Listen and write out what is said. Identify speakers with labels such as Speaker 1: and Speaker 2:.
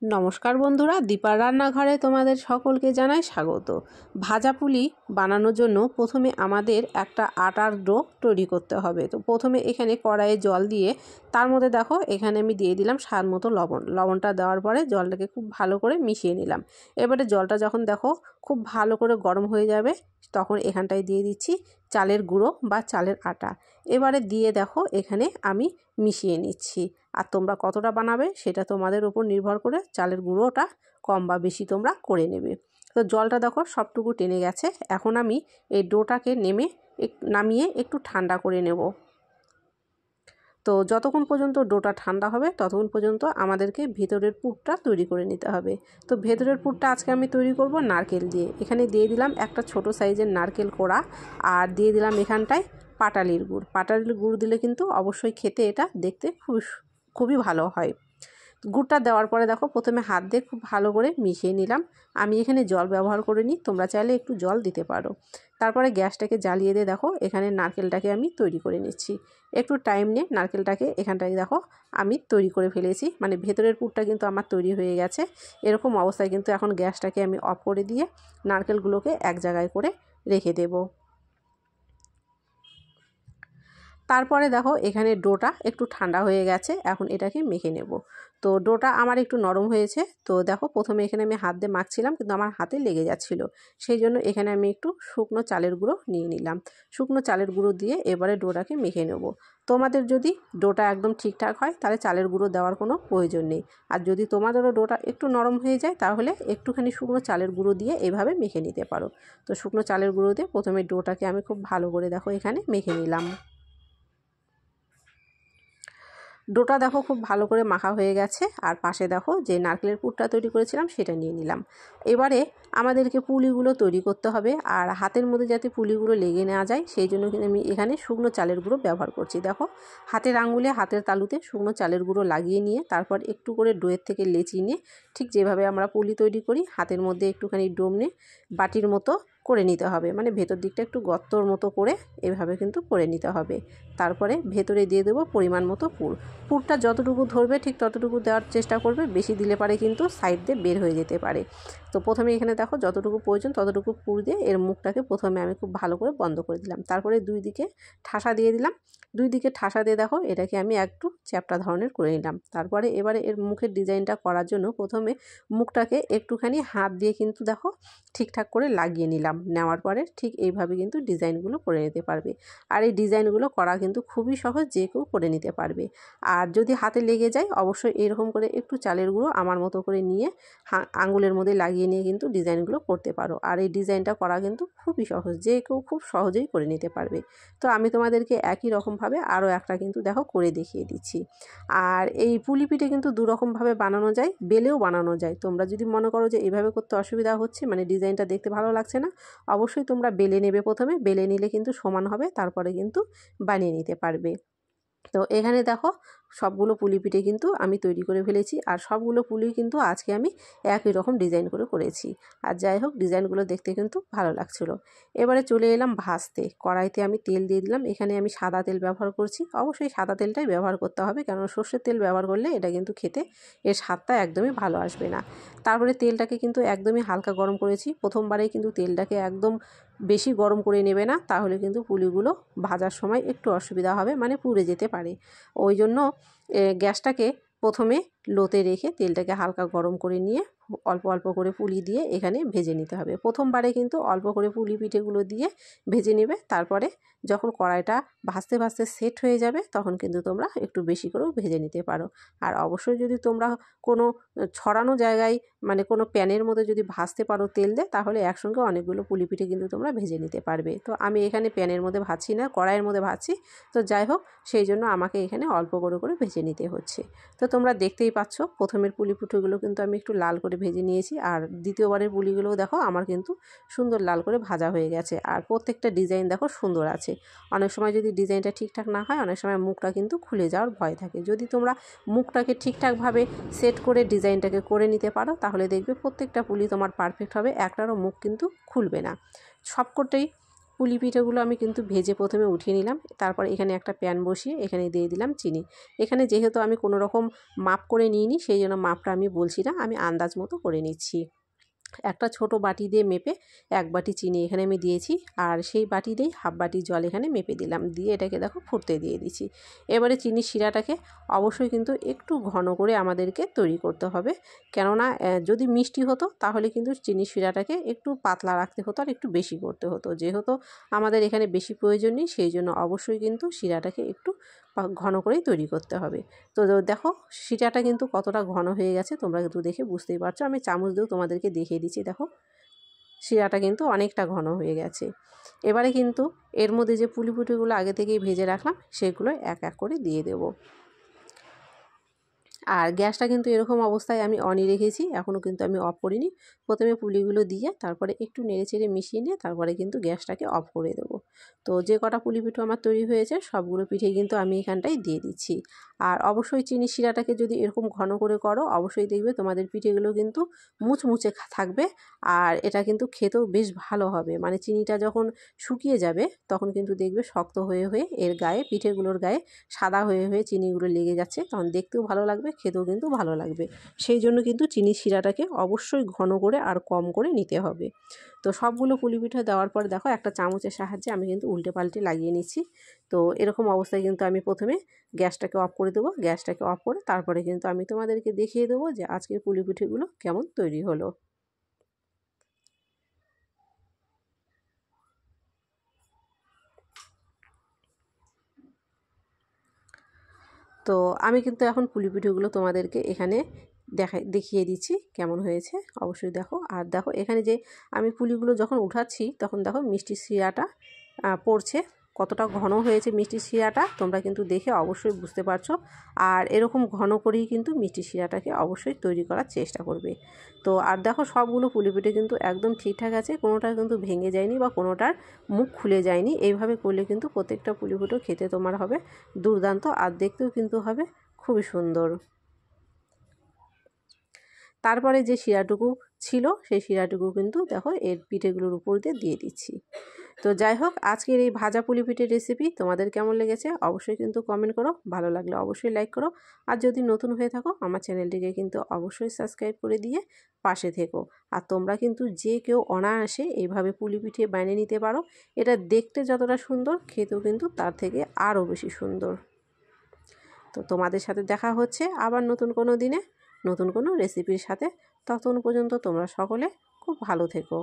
Speaker 1: নমস্কার বন্ধুরা, দীপার রান্নাঘরে তোমাদের সকলকে জানাই স্বাগত। ভাজা পুলি বানানোর জন্য প্রথমে আমাদের একটা আটার ডো তৈরি করতে হবে। তো প্রথমে এখানে কড়াইয়ে জল দিয়ে তার মধ্যে দেখো এখানে আমি দিয়ে দিলাম স্বাদ মতো লবণটা দেওয়ার পরে জলটাকে খুব ভালো করে মিশিয়ে নিলাম। এবারে জলটা যখন দেখো খুব ভালো করে গরম হয়ে যাবে তখন এখানটায় দিয়ে দিচ্ছি চালের গুঁড়ো বা চালের আটা। এবারে দিয়ে দেখো এখানে আমি মিশিয়ে নিচ্ছি। আর তোমরা কতটা বানাবে সেটা তোমাদের উপর নির্ভর করে চালের গুঁড়োটা কম বা বেশি তোমরা করে নেবে। তো জলটা দেখো সবটুকু টেনে গেছে। এখন আমি এই ডোটাকে নামিয়ে একটু ঠান্ডা করে নেব। তো যতক্ষণ পর্যন্ত ডোটা ঠান্ডা হবে ততক্ষণ পর্যন্ত আমাদেরকে ভেতরের পুরটা তৈরি করে নিতে হবে। তো ভেতরের পুরটা আজকে আমি তৈরি করব নারকেল দিয়ে। এখানে দিয়ে দিলাম একটা ছোট সাইজের নারকেল কোড়া, আর দিয়ে দিলাম এখানটায় পাটালির গুড়। পাটালির গুড় দিলে কিন্তু অবশ্যই খেতে এটা দেখতে খুবই ভালো হয়। গুড়টা দেওয়ার পরে দেখো প্রথমে হাত দিয়ে খুব ভালো করে মিশিয়ে নিলাম। আমি এখানে জল ব্যবহার করে নিই, তোমরা চাইলে একটু জল দিতে পারো। তারপরে গ্যাসটাকে জ্বালিয়ে দিয়ে দেখো এখানে নারকেলটাকে আমি তৈরি করে নিচ্ছি। একটু টাইম নিয়ে নারকেলটাকে এখানটায় দেখো আমি তৈরি করে ফেলেছি, মানে ভেতরের পুরটা কিন্তু আমার তৈরি হয়ে গেছে। এরকম অবস্থায় কিন্তু এখন গ্যাসটাকে আমি অফ করে দিয়ে নারকেলগুলোকে এক জায়গায় করে রেখে দেবো। তারপরে দেখো এখানে ডোটা একটু ঠান্ডা হয়ে গেছে, এখন এটাকে মেখে নেব। তো ডোটা আমার একটু নরম হয়েছে। তো দেখো প্রথমে এখানে আমি হাত দিয়ে মাখছিলাম কিন্তু আমার হাতে লেগে যাচ্ছিল, সেই জন্য এখানে আমি একটু শুকনো চালের গুঁড়ো নিয়ে নিলাম। শুকনো চালের গুঁড়ো দিয়ে এবারে ডোটাকে মেখে নেব। তোমাদের যদি ডোটা একদম ঠিকঠাক হয় তাহলে চালের গুঁড়ো দেওয়ার কোনো প্রয়োজন নেই। আর যদি তোমাদেরও ডোটা একটু নরম হয়ে যায় তাহলে একটুখানি শুকনো চালের গুঁড়ো দিয়ে এভাবে মেখে নিতে পারো। তো শুকনো চালের গুঁড়ো দিয়ে প্রথমে ডোটাকে আমি খুব ভালো করে দেখো এখানে মেখে নিলাম। ডোটা দেখো খুব ভালো করে মাখা হয়ে গেছে। আর পাশে দেখো যে নারকেলের পুরটা তৈরি করেছিলাম সেটা নিয়ে নিলাম। এবারে আমাদেরকে পুলিগুলো তৈরি করতে হবে, আর হাতের মধ্যে যাতে পুলিগুলো লেগে না যায় সেই জন্য কিন্তু আমি এখানে শুকনো চালের গুঁড়ো ব্যবহার করছি। দেখো হাতের আঙুলে হাতের তালুতে শুকনো চালের গুঁড়ো লাগিয়ে নিয়ে তারপর একটু করে ডোয়ের থেকে লেচি নিয়ে ঠিক যেভাবে আমরা পুলি তৈরি করি হাতের মধ্যে একটুখানি ডোম নিয়ে বাটির মতো করে নিতে হবে, মানে ভেতর দিকটা একটু গর্তর মতো করে এভাবে কিন্তু করে নিতে হবে। তারপরে ভেতরে দিয়ে দেবো পরিমাণ মতো পুরটা যতটুকু ধরবে ঠিক ততটুকু দেওয়ার চেষ্টা করবে, বেশি দিলে পারে কিন্তু সাইড দিয়ে বের হয়ে যেতে পারে। তো প্রথমে এখানে দেখো যতটুকু প্রয়োজন ততটুকু পুর দিয়ে এর মুখটাকে প্রথমে আমি খুব ভালো করে বন্ধ করে দিলাম। তারপরে দুই দিকে ঠাসা দিয়ে দিলাম। দুই দিকে ঠাসা দিয়ে দেখো এটাকে আমি একটু চ্যাপ্টা ধরনের করে নিলাম। তারপরে এবারে এর মুখের ডিজাইনটা করার জন্য প্রথমে মুখটাকে একটুখানি হাত দিয়ে কিন্তু দেখো ঠিকঠাক করে লাগিয়ে নিলাম। নেওয়ার পরে ঠিক এইভাবে কিন্তু ডিজাইনগুলো করে নিতে পারবে। আর এই ডিজাইনগুলো করা কিন্তু খুবই সহজ, যে কেউ করে নিতে পারবে। আর যদি হাতে লেগে যায় অবশ্যই এরকম করে একটু চালের গুঁড়ো আমার মতো করে নিয়ে আঙুলের মধ্যে লাগিয়ে নিয়ে কিন্তু ডিজাইনগুলো করতে পারো। আর এই ডিজাইনটা করা কিন্তু খুবই সহজ, যে কেউ খুব সহজেই করে নিতে পারবে। তো আমি তোমাদেরকে একই রকমভাবে আরও একটা কিন্তু দেখো করে দেখিয়ে দিচ্ছি। আর এই পুলি পিঠে কিন্তু দুরকমভাবে বানানো যায়, বেলেও বানানো যায়। তোমরা যদি মনে করো যে এইভাবে করতে অসুবিধা হচ্ছে, মানে ডিজাইনটা দেখতে ভালো লাগছে না, অবশ্যই তোমরা বেলে নেবে। প্রথমে বেলে নিলে কিন্তু সমান হবে, তারপরে কিন্তু বানিয়ে নিতে পারবে। তো এখানে দেখো সবগুলো পুলি পিঠে কিন্তু আমি তৈরি করে ফেলেছি। আর সবগুলো পুলি কিন্তু আজকে আমি একই রকম ডিজাইন করে করেছি। আর যাই হোক ডিজাইনগুলো দেখতে কিন্তু ভালো লাগছিলো। এবারে চলে এলাম ভাজতে। কড়াইতে আমি তেল দিয়ে দিলাম। এখানে আমি সাদা তেল ব্যবহার করছি, অবশ্যই সাদা তেলটাই ব্যবহার করতে হবে, কারণ সর্ষের তেল ব্যবহার করলে এটা কিন্তু খেতে এর স্বাদটা একদমই ভালো আসবে না। তারপরে তেলটাকে কিন্তু একদমই হালকা গরম করেছি। প্রথমবারেই কিন্তু তেলটাকে একদম বেশি গরম করে নেবে না, তাহলে কিন্তু পুলিগুলো ভাজার সময় একটু অসুবিধা হবে, মানে পুড়ে যেতে পারে। ওই জন্য গ্যাসটাকে প্রথমে লোতে রেখে তেলটাকে হালকা গরম করে নিয়ে অল্প অল্প করে পুলি দিয়ে এখানে ভেজে নিতে হবে। প্রথমবারে কিন্তু অল্প করে পুলি পিঠেগুলো দিয়ে ভেজে নেবে। তারপরে যখন কড়াইটা ভাজতে ভাজতে সেট হয়ে যাবে তখন কিন্তু তোমরা একটু বেশি করেও ভেজে নিতে পারো। আর অবশ্যই যদি তোমরা কোনো ছড়ানো জায়গায়, মানে কোনো প্যানের মধ্যে যদি ভাজতে পারো তেল দিয়ে, তাহলে একসঙ্গে অনেকগুলো পুলি পিঠে কিন্তু তোমরা ভেজে নিতে পারবে। তো আমি এখানে প্যানের মধ্যে ভাজছি না, কড়াইয়ের মধ্যে ভাজছি। তো যাই হোক সেই জন্য আমাকে এখানে অল্প করে করে ভেজে নিতে হচ্ছে। তো তোমরা দেখতেই পাচ্ছ প্রথমের পুলি পিঠেগুলো কিন্তু আমি একটু লাল করে ভেজে নিয়েছি, আর দ্বিতীয়বারের পুলিগুলোও দেখো আমার কিন্তু সুন্দর লাল করে ভাজা হয়ে গেছে। আর প্রত্যেকটা ডিজাইন দেখো সুন্দর আছে। অনেক সময় যদি ডিজাইনটা ঠিকঠাক না হয় অনেক সময় মুখটা কিন্তু খুলে যাওয়ার ভয় থাকে। যদি তোমরা মুখটাকে ঠিকঠাকভাবে সেট করে ডিজাইনটাকে করে নিতে পারো তাহলে দেখবে প্রত্যেকটা পুলি তোমার পারফেক্ট হবে, একটারও মুখ কিন্তু খুলবে না। সবকটাই পুলি পিঠেগুলো আমি কিন্তু ভেজে প্রথমে উঠিয়ে নিলাম। তারপর এখানে একটা প্যান বসিয়ে এখানে দিয়ে দিলাম চিনি। এখানে যেহেতু আমি কোনো রকম মাপ করে নিইনি, সেই জন্য মাপটা আমি বলছি না, আমি আন্দাজ মতো করে নিচ্ছি। একটা ছোট বাটি দিয়ে মেপে 1 বাটি চিনি এখানে আমি দিয়েছি, আর সেই বাটি দিয়েই হাফ বাটি জল এখানে মেপে দিলাম, দিয়ে এটাকে দেখো ফুটতে দিয়ে দিচ্ছি। এবারে চিনির শিরাটাকে অবশ্যই কিন্তু একটু ঘন করে আমাদেরকে তৈরি করতে হবে, কেননা যদি মিষ্টি হতো তাহলে কিন্তু চিনির শিরাটাকে একটু পাতলা রাখতে হতো আর একটু বেশি করতে হতো। যেহেতু আমাদের এখানে বেশি প্রয়োজন নেই, সেই জন্য অবশ্যই কিন্তু শিরাটাকে একটু ঘন করেই তৈরি করতে হবে। তো দেখো শিরাটা কিন্তু কতটা ঘন হয়ে গেছে, তোমরা কিন্তু দেখে বুঝতেই পারছো। আমি চামচ দিয়েও তোমাদেরকে দেখিয়ে দিচ্ছি। দেখো শিরাটা কিন্তু অনেকটা ঘন হয়ে গেছে। এবারে কিন্তু এর মধ্যে যে পুলি পিঠেগুলো আগে থেকেই ভেজে রাখলাম সেগুলো এক এক করে দিয়ে দেবো। আর গ্যাসটা কিন্তু এরকম অবস্থায় আমি অনই রেখেছি, এখনও কিন্তু আমি অফ করিনি। প্রথমে পুলিগুলো দিয়ে তারপরে একটু নেড়েচেড়ে মিশিয়ে নিয়ে তারপরে কিন্তু গ্যাসটাকে অফ করে দেবো। তো যে কটা পুলি পিঠে আমার তৈরি হয়েছে সবগুলো পিঠে কিন্তু আমি এখানটায় দিয়ে দিচ্ছি। আর অবশ্যই চিনির শিরাটাকে যদি এরকম ঘন করে করো, অবশ্যই দেখবে তোমাদের পিঠেগুলো কিন্তু মুচমুচে থাকবে, আর এটা কিন্তু খেতেও বেশ ভালো হবে। মানে চিনিটা যখন শুকিয়ে যাবে তখন কিন্তু দেখবে শক্ত হয়ে হয়ে এর গায়ে, পিঠেগুলোর গায়ে সাদা হয়ে হয়ে চিনিগুলো লেগে যাচ্ছে, তখন দেখতেও ভালো লাগবে, খেতেও কিন্তু ভালো লাগবে। সেই জন্য কিন্তু চিনির শিরাটাকে অবশ্যই ঘন করে আর কম করে নিতে হবে। তো সবগুলো পুলি পিঠে দেওয়ার পর দেখো একটা চামচের সাহায্যে আমি কিন্তু উল্টে পাল্টে লাগিয়ে নিচ্ছি। তো এরকম অবস্থায় কিন্তু আমি প্রথমে গ্যাসটাকে অফ করে দেবো। গ্যাসটাকে অফ করে তারপরে কিন্তু আমি তোমাদেরকে দেখিয়ে দেবো যে আজকের পুলি পিঠেগুলো কেমন তৈরি হলো। তো আমি কিন্তু এখন পুলি পিঠেগুলো তোমাদেরকে এখানে দেখিয়ে দিচ্ছি কেমন হয়েছে, অবশ্যই দেখো। আর দেখো এখানে যে আমি পুলিগুলো যখন উঠাচ্ছি তখন দেখো মিষ্টি শিরাটা পড়ছে, কতটা ঘন হয়েছে মিষ্টি শিরাটা তোমরা কিন্তু দেখে অবশ্যই বুঝতে পারছো। আর এরকম ঘন করেই কিন্তু মিষ্টি শিরাটাকে অবশ্যই তৈরি করার চেষ্টা করবে। তো আর দেখো সবগুলো পুলি পিঠে কিন্তু একদম ঠিকঠাক আছে, কোনোটা কিন্তু ভেঙে যায়নি বা কোনোটার মুখ খুলে যায়নি। এইভাবে করলে কিন্তু প্রত্যেকটা পুলি পিঠে খেতে তোমার হবে দুর্দান্ত, আর দেখতেও কিন্তু হবে খুবই সুন্দর। তারপরে যে শিরাটুকু ছিল সেই শিরাটুকু কিন্তু দেখো এর পিঠেগুলোর উপর দিয়ে দিচ্ছি। তো যাই হোক, আজকের এই ভাজা পুলি পিঠের রেসিপি তোমাদের কেমন লেগেছে অবশ্যই কিন্তু কমেন্ট করো, ভালো লাগলে অবশ্যই লাইক করো, আর যদি নতুন হয়ে থাকো আমার চ্যানেলটিকে কিন্তু অবশ্যই সাবস্ক্রাইব করে দিয়ে পাশে থেকো। আর তোমরা কিন্তু যে কেউ অনায়াসে এইভাবে পুলি পিঠে বানিয়ে নিতে পারো, এটা দেখতে যতটা সুন্দর খেতেও কিন্তু তার থেকে আরও বেশি সুন্দর। তো তোমাদের সাথে দেখা হচ্ছে আবার নতুন কোনো দিনে নতুন কোনো রেসিপির সাথে। ততক্ষণ পর্যন্ত তোমরা সকলে খুব ভালো থেকো।